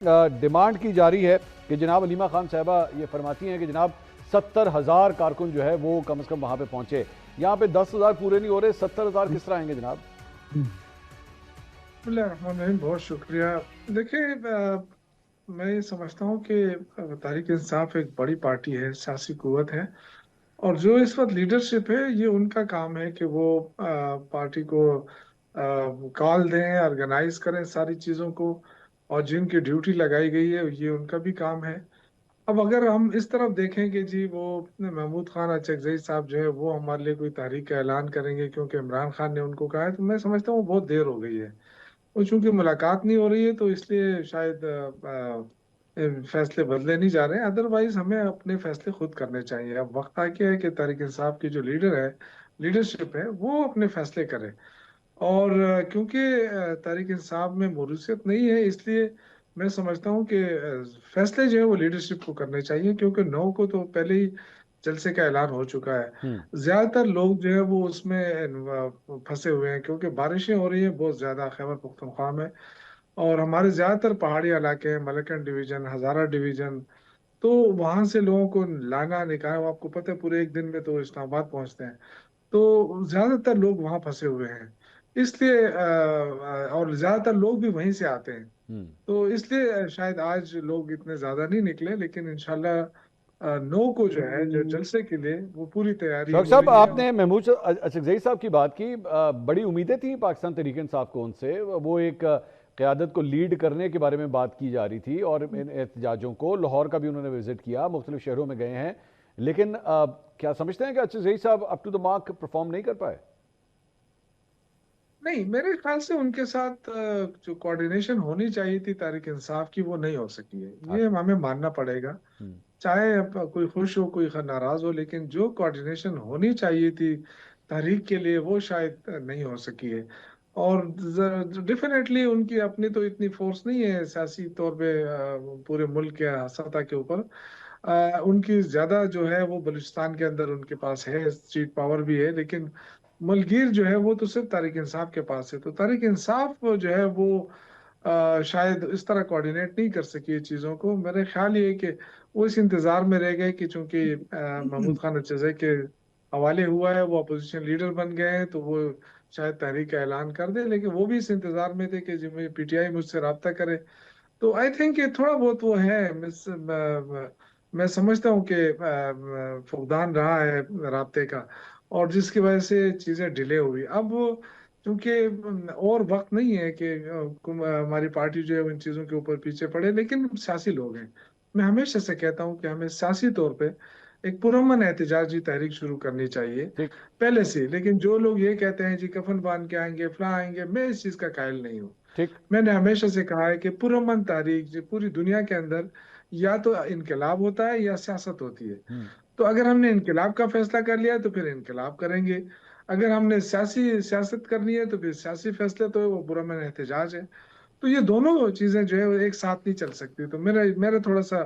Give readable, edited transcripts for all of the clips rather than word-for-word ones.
Demand کی جا رہی ہے کہ جناب علیمہ خان صاحبہ یہ فرماتی ہیں کہ جناب 70,000 کارکن جو ہے وہ کم از کم وہاں پہ پہنچے. یہاں پہ 10,000 پورے نہیں ہو رہے, 70,000 کس طرح آئیں گے جناب؟ بسم اللہ الرحمن الرحیم. بہت شکریہ. دیکھیں میں یہ سمجھتا ہوں کہ تحریک انصاف ایک بڑی پارٹی ہے, سیاسی قوت ہے, اور جو اس وقت لیڈرشپ ہے یہ ان کا کام ہے کہ وہ پارٹی کو کال دیں, آرگنائز کریں ساری چیزوں کو, اور جن کی ڈیوٹی لگائی گئی ہے یہ ان کا بھی کام ہے. اب اگر ہم اس طرف دیکھیں کہ جی وہ محمود خان اچکزئی صاحب جو ہے وہ ہمارے لیے کوئی تحریک کا اعلان کریں گے کیونکہ عمران خان نے ان کو کہا ہے, تو میں سمجھتا ہوں بہت دیر ہو گئی ہے. اور چونکہ ملاقات نہیں ہو رہی ہے تو اس لیے شاید فیصلے بدلے نہیں جا رہے ہیں. ادروائز ہمیں اپنے فیصلے خود کرنے چاہیے. اب وقت آ گیا ہے کہ تحریک انصاف کی جو لیڈرشپ ہے وہ اپنے فیصلے کرے, اور کیونکہ تحریک انصاف میں موروثیت نہیں ہے اس لیے میں سمجھتا ہوں کہ فیصلے جو ہے وہ لیڈرشپ کو کرنے چاہیے, کیونکہ 9 کو تو پہلے ہی جلسے کا اعلان ہو چکا ہے. زیادہ تر لوگ جو ہے وہ اس میں پھنسے ہوئے ہیں کیونکہ بارشیں ہو رہی ہیں بہت زیادہ خیبر پختونخوا میں, اور ہمارے زیادہ تر پہاڑی علاقے ہیں, ملکن ڈویژن, ہزارہ ڈویژن, تو وہاں سے لوگوں کو لانا نکاح, آپ کو پتہ ہے پورے ایک دن میں تو اسلام آباد پہنچتے ہیں, تو زیادہ تر لوگ وہاں پھنسے ہوئے ہیں. اس لیے اور زیادہ تر لوگ بھی وہیں سے آتے ہیں, تو اس لیے شاید آج لوگ اتنے زیادہ نہیں نکلے, لیکن انشاءاللہ 9 کو جو ہے جو جلسے کے لیے وہ پوری تیاری شوق ہو صاحب, رہی ہے. آپ نے محمود اچکزئی صاحب کی بات کی, بڑی امیدیں تھیں پاکستان تحریک انصاف کو ان سے, وہ ایک قیادت کو لیڈ کرنے کے بارے میں بات کی جا رہی تھی, اور ان احتجاجوں کو لاہور کا بھی انہوں نے وزٹ کیا, مختلف شہروں میں گئے ہیں, لیکن کیا سمجھتے ہیں کہ اچکزئی صاحب up to the mark perform نہیں کر پائے؟ نہیں, میرے خیال سے ان کے ساتھ جو کوارڈینیشن ہونی چاہیے تھی تحریک انصاف کی وہ نہیں ہو سکی ہے, یہ ہمیں ماننا پڑے گا. چاہے کوئی خوش ہو کوئی ناراض ہو, لیکن جو کوارڈینیشن ہونی چاہیے تھی تحریک کے لیے وہ شاید نہیں ہو سکی ہے. اور ڈیفینیٹلی ان کی اپنی تو اتنی فورس نہیں ہے سیاسی طور پہ پورے ملک کے سطح کے اوپر. ان کی زیادہ جو ہے وہ بلوچستان کے اندر ان کے پاس ہے, اسٹریٹ پاور بھی ہے, لیکن ملگیر جو ہے وہ تو صرف تحریک انصاف کے پاس ہے. تو تحریک انصاف جو ہے وہ شاید اس طرح کوارڈینیٹ نہیں کر سکی چیزوں کو. میرے خیال یہ ہے کہ وہ اس انتظار میں رہ گئے کہ چونکہ محمود خان اچکزئی کے حوالے ہوا ہے, وہ اپوزیشن لیڈر بن گئے ہیں, تو وہ شاید تحریک کا اعلان کر دے, لیکن وہ بھی اس انتظار میں تھے کہ جب پی ٹی آئی مجھ سے رابطہ کرے. تو آئی تھنک کہ تھوڑا بہت وہ ہے, میں سمجھتا ہوں کہ فقدان رہا ہے رابطے کا, اور جس کی وجہ سے چیزیں ڈیلے ہوئی. اب چونکہ اور وقت نہیں ہے کہ ہماری پارٹی جو ہے ان چیزوں کے اوپر پیچھے پڑے, لیکن سیاسی لوگ ہیں. میں ہمیشہ سے کہتا ہوں کہ ہمیں سیاسی طور پہ ایک پرامن احتجاجی تحریک شروع کرنی چاہیے ٹھیک پہلے سے. لیکن جو لوگ یہ کہتے ہیں جی کفن باندھ کے آئیں گے, فلاں آئیں گے, میں اس چیز کا قائل نہیں ہوں. ٹھیک. میں نے ہمیشہ سے کہا ہے کہ پرامن تحریک جو پوری دنیا کے اندر یا تو انقلاب ہوتا ہے یا سیاست ہوتی ہے. تو اگر ہم نے انقلاب کا فیصلہ کر لیا تو پھر انقلاب کریں گے, اگر ہم نے سیاست کرنی ہے تو پھر سیاسی فیصلے تو وہ پرامن احتجاج ہے. تو یہ دونوں چیزیں جو ہے وہ ایک ساتھ نہیں چل سکتی. تو میرا تھوڑا سا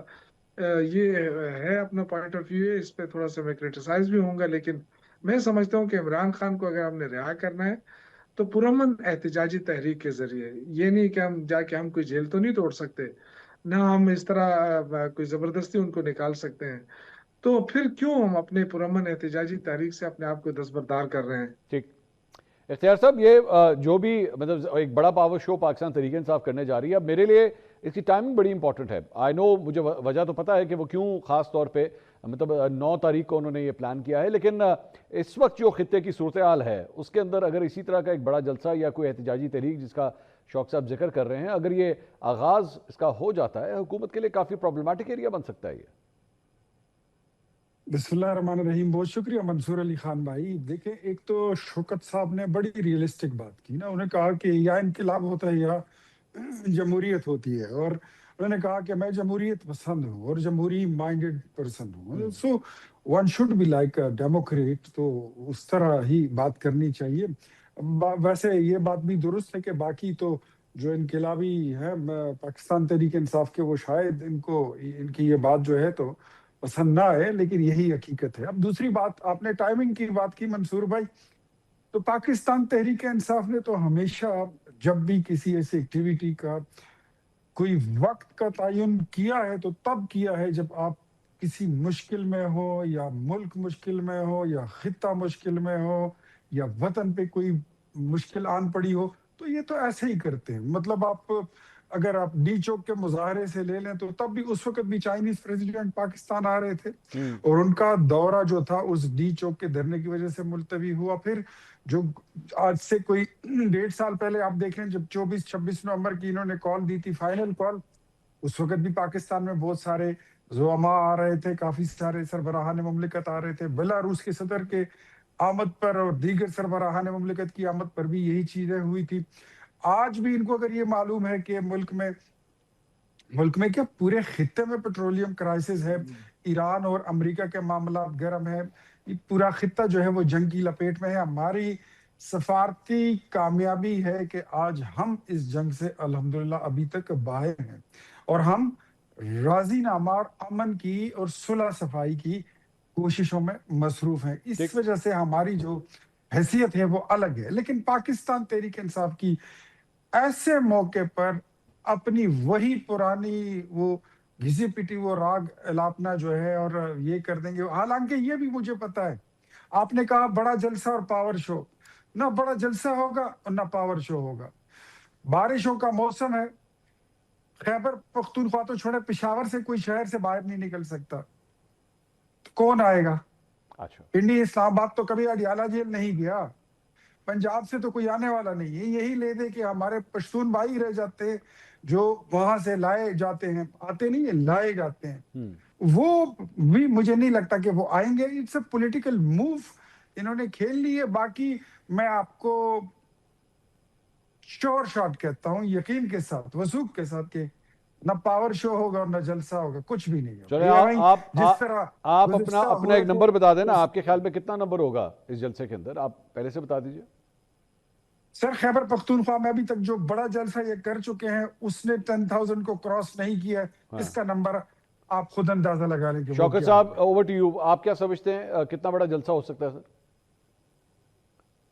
یہ ہے اپنا پوائنٹ آف ویو ہے, اس پہ تھوڑا سا میں کرٹیسائز بھی ہوں گا, لیکن میں سمجھتا ہوں کہ عمران خان کو اگر ہم نے رہا کرنا ہے تو پرامن احتجاجی تحریک کے ذریعے. یہ نہیں کہ ہم جا کے ہم کوئی جیل تو نہیں توڑ سکتے, نہ ہم اس طرح کوئی زبردستی ان کو نکال سکتے ہیں. تو پھر کیوں ہم اپنے پرامن احتجاجی تحریک سے اپنے آپ کو دستبردار کر رہے ہیں. ٹھیک. اختیار صاحب, یہ جو بھی مطلب ایک بڑا پاور شو پاکستان تحریک انصاف کرنے جا رہی ہے, اب میرے لیے اس کی ٹائمنگ بڑی امپورٹنٹ ہے. آئی نو, مجھے وجہ تو پتہ ہے کہ وہ کیوں خاص طور پہ مطلب 9 تاریخ کو انہوں نے یہ پلان کیا ہے, لیکن اس وقت جو خطے کی صورتحال ہے اس کے اندر اگر اسی طرح کا ایک بڑا جلسہ یا کوئی احتجاجی تحریک جس کا شوق صاحب ذکر کر رہے ہیں, اگر یہ آغاز اس کا ہو جاتا ہے, حکومت کے لیے کافی پرابلماٹک ایریا بن سکتا ہے یہ. بسم اللہ الرحمن الرحیم. بہت شکریہ منصور علی خان بھائی. دیکھیں, ایک تو شوکت صاحب نے بڑی ریئلسٹک بات کی نا, انہوں نے کہا کہ یا انقلاب ہوتا ہے یا جمہوریت ہوتی ہے, اور انہوں نے کہا کہ میں جمہوریت پسند ہوں اور جمہوری مائنڈڈ پرسن ہوں. So one should be like a democrat, تو اس طرح ہی بات کرنی چاہیے. ویسے یہ بات بھی درست ہے کہ باقی تو جو انقلابی ہے پاکستان تحریک انصاف کے, وہ شاید ان کی یہ بات جو ہے تو پسند نہ آئے, لیکن یہی حقیقت ہے. اب دوسری بات, آپ نے ٹائمنگ کی بات کی منصور بھائی, تو پاکستان تحریک انصاف نے تو ہمیشہ جب بھی کسی ایسی ایکٹیویٹی کا کوئی وقت کا تعین کیا ہے تو تب کیا ہے جب آپ کسی مشکل میں ہو، یا ملک مشکل میں ہو، یا خطہ مشکل میں ہو، یا وطن پہ کوئی مشکل آن پڑی ہو، تو یہ تو ایسے ہی کرتے ہیں. مطلب آپ اگر آپ ڈی چوک کے مظاہرے سے لے لیں تو تب بھی اس وقت بھی چائنیز پریزیڈنٹ پاکستان آ رہے تھے، اور ان کا دورہ جو تھا اس ڈی چوک کے دھرنے کی وجہ سے ملتوی ہوا. پھر جو آج سے کوئی 1.5 سال پہلے آپ دیکھیں جب 24-26 نومبر کی انہوں نے کال دی تھی، فائنل کال، اس وقت بھی پاکستان میں بہت سارے زعماء آ رہے تھے، کافی سارے سربراہان مملکت آ رہے تھے. بیلاروس کے صدر کے آمد پر اور دیگر سربراہان مملکت کی آمد پر بھی یہی چیزیں ہوئی تھی. آج بھی ان کو اگر یہ معلوم ہے کہ ملک میں کیا پورے خطے میں پیٹرولیم کرائسس ہے، ایران اور امریکہ کے معاملات گرم ہے، یہ پورا خطہ جو ہے وہ جنگ کی لپیٹ میں ہے. ہماری سفارتی کامیابی ہے کہ آج ہم اس جنگ سے الحمدللہ ابھی تک باہر ہیں، اور ہم راضی نامہ اور امن کی اور صلح صفائی کی کوششوں میں مصروف ہیں. اس وجہ سے ہماری جو حیثیت ہے وہ الگ ہے. لیکن پاکستان تحریک انصاف کی ایسے موقع پر اپنی وہی پرانی وہ گھسی پٹی وہ راگ الاپنا جو ہے اور یہ کر دیں گے. حالانکہ یہ بھی مجھے پتا ہے، آپ نے کہا بڑا جلسہ اور پاور شو، نہ بڑا جلسہ ہوگا اور نہ پاور شو ہوگا. بارشوں کا موسم ہے، خیبر پختونخوا تو چھوڑے، پشاور سے کوئی شہر سے باہر نہیں نکل سکتا، تو کون آئے گا؟ اچھا، پنڈی اسلام آباد تو کبھی اڈیالہ جیل نہیں گیا، پنجاب سے تو کوئی آنے والا نہیں ہے. یہی لے دے کہ ہمارے پشتون بھائی رہ جاتے ہیں جو وہاں سے لائے جاتے ہیں، آتے نہیں ہیں، لائے جاتے ہیں، وہ بھی مجھے نہیں لگتا کہ وہ آئیں گے. اٹس اے پولیٹیکل موو انہوں نے کھیل لی ہے. باقی میں آپ کو شور شاٹ کہتا ہوں یقین کے ساتھ، وثوق کے ساتھ، کہ نہ پاور شو ہوگا اور نہ جلسہ ہوگا، کچھ بھی نہیں ہوگا. چلے یہ بھائی جس طرح آپ گزشتہ اپنا ہوئے ایک نمبر بتا دینا، تھے، آپ کے خیال میں کتنا نمبر ہوگا اس جلسے کے اندر؟ آپ پہلے سے بتا دیجئے. سر خیبر پختونخوا میں ابھی تک جو بڑا جلسہ یہ کر چکے ہیں اس نے 10,000 کو کراس نہیں کیا ہے. اس کا نمبر آپ خود اندازہ لگا لیں کہ وہ شوکت کیا صاحب، ہوگا. اوور ٹو یو، آپ کیا سمجھتے ہیں کتنا بڑا جلسہ ہو سکتا ہے سر؟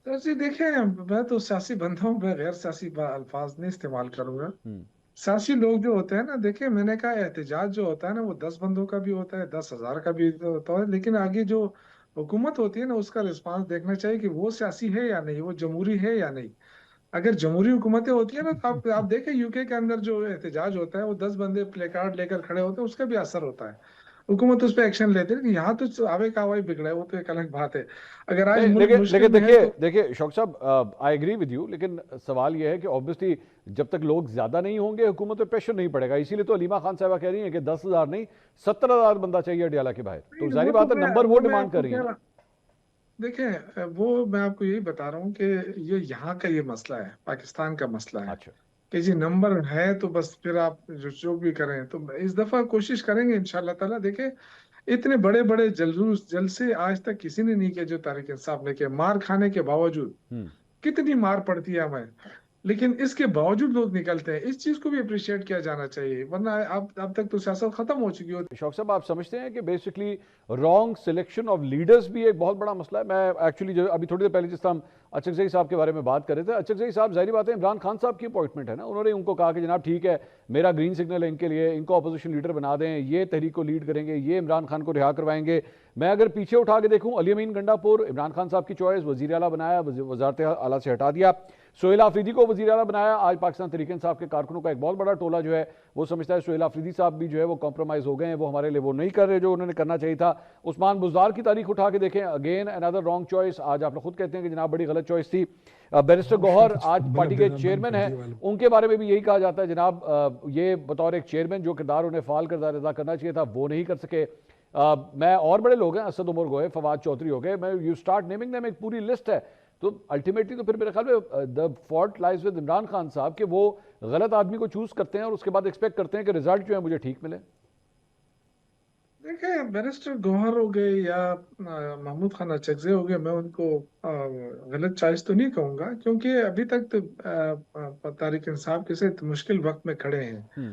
سر جی دیکھیں، میں تو سیاسی بندہ ہوں، میں غیر سیاسی الفاظ نہیں استعمال کروں گا. سیاسی لوگ جو ہوتے ہیں نا، دیکھیں میں نے کہا احتجاج جو ہوتا ہے نا وہ 10 بندوں کا بھی ہوتا ہے، 10,000 کا بھی ہوتا ہے، لیکن آگے جو حکومت ہوتی ہے نا اس کا رسپانس دیکھنا چاہیے کہ وہ سیاسی ہے یا نہیں، وہ جمہوری ہے یا نہیں. اگر جمہوری حکومتیں ہوتی ہیں نا تو آپ دیکھیں یو کے اندر جو احتجاج ہوتا ہے وہ 10 بندے پلے کارڈ لے کر کھڑے ہوتے ہیں، اس کا بھی اثر ہوتا ہے، حکومت اس پہ ایکشن لیتے ہیں. یہاں تو آوے کا ہوائی بگڑا ہے، وہ تو ایک الگ بات ہے. اگر آج نہیں، ملک مشکل میں ہے تو دیکھیے شوکت صاحب، آئی ایگری ود یو، لیکن سوال یہ ہے کہ obviously جب تک لوگ زیادہ نہیں ہوں گے حکومت پہ پریشر نہیں پڑے گا. اسی لیے تو علیمہ خان صاحبہ کہہ رہی ہیں کہ 10,000 نہیں 17,000 بندہ چاہیے اڈیالہ کے باہر. تو ظاہری وہ تو بات ہے نمبر وہ میں ڈیمانڈ آپ کو کر رہی کہہ ہیں. رہا دیکھیں، وہ میں آپ کو یہی بتا رہا ہوں کہ یہ یہاں کا یہ مسئلہ ہے، پاکستان کا مسئلہ ہے اچھا، کہ جی نمبر ہے تو بس پھر آپ جو بھی کریں. تو اس دفعہ کوشش کریں گے انشاءاللہ تعالیٰ. دیکھیں اتنے بڑے بڑے جلسے آج تک کسی نے نہیں کیا جو تحریک انصاف نے کیا، مار کھانے کے باوجود. کتنی مار پڑتی ہے ہمیں، لیکن اس کے باوجود لوگ نکلتے ہیں. اس چیز کو بھی اپریشیٹ کیا جانا چاہیے، ورنہ اب تک تو سیاست ختم ہو چکی ہوتی. شوق صاحب، آپ سمجھتے ہیں کہ basically wrong selection of leaders بھی ایک بہت بڑا مسئلہ ہے؟ میں ایکچولی جو ابھی تھوڑی دیر پہلے جس طرح ہم اچکزئی صاحب کے بارے میں بات کر رہے تھے، اچکزئی صاحب ظاہری بات ہے عمران خان صاحب کی اپوائنٹمنٹ ہے نا، انہوں نے ان کو کہا کہ جناب ٹھیک ہے، میرا گرین سگنل ہے ان کے لیے، ان کو اپوزیشن لیڈر بنا دیں، یہ تحریک کو لیڈ کریں گے، یہ عمران خان کو رہا کروائیں گے. میں اگر پیچھے اٹھا کے دیکھوں، علی امین گنڈا پور عمران خان صاحب کی چوائس، وزیر اعلیٰ بنایا، وزارت اعلیٰ سے ہٹا دیا. سہیل آفریدی کو وزیر اعلیٰ بنایا. آج پاکستان تحریک انصاف کے کارکنوں کا ایک بہت بڑا ٹولہ جو ہے وہ سمجھتا ہے سہیل آفریدی صاحب بھی جو ہے وہ کمپرومائز ہو گئے ہیں، وہ ہمارے لیے وہ نہیں کر رہے جو انہوں نے کرنا چاہیے تھا. عثمان بزدار کی تاریخ اٹھا کے دیکھیں، اگین انادر رانگ چوائس. آج آپ لوگ خود کہتے ہیں کہ جناب بڑی غلط چوائس تھی. بیرسٹر گوہر آج پارٹی کے چیئرمین ہیں، ان کے بارے میں بھی یہی کہا جاتا ہے جناب یہ بطور ایک چیئرمین جو کردار انہیں فعال کردار ادا کرنا چاہیے تھا وہ نہیں کر سکے. میں اور بڑے لوگ ہیں، اسد عمر گوئے، فواد چودھری ہو گئے، میں یو سٹارٹ نیمنگ دیم، ایک پوری لسٹ ہے. تو الٹیمیٹلی تو پھر میرے خیال میں the fault lies with Imran Khan صاحب کہ وہ غلط آدمی کو چوز کرتے ہیں اور اس کے بعد ایکسپیکٹ کرتے ہیں کہ رزلٹ جو ہے مجھے ٹھیک ملے. دیکھیں بیرسٹر گوہر ہو گئے یا محمود خان اچکزئی ہو گئے، میں ان کو غلط چوائس تو نہیں کہوں گا، کیونکہ ابھی تک تو تحریک انصاف کے سے مشکل وقت میں کھڑے ہیں.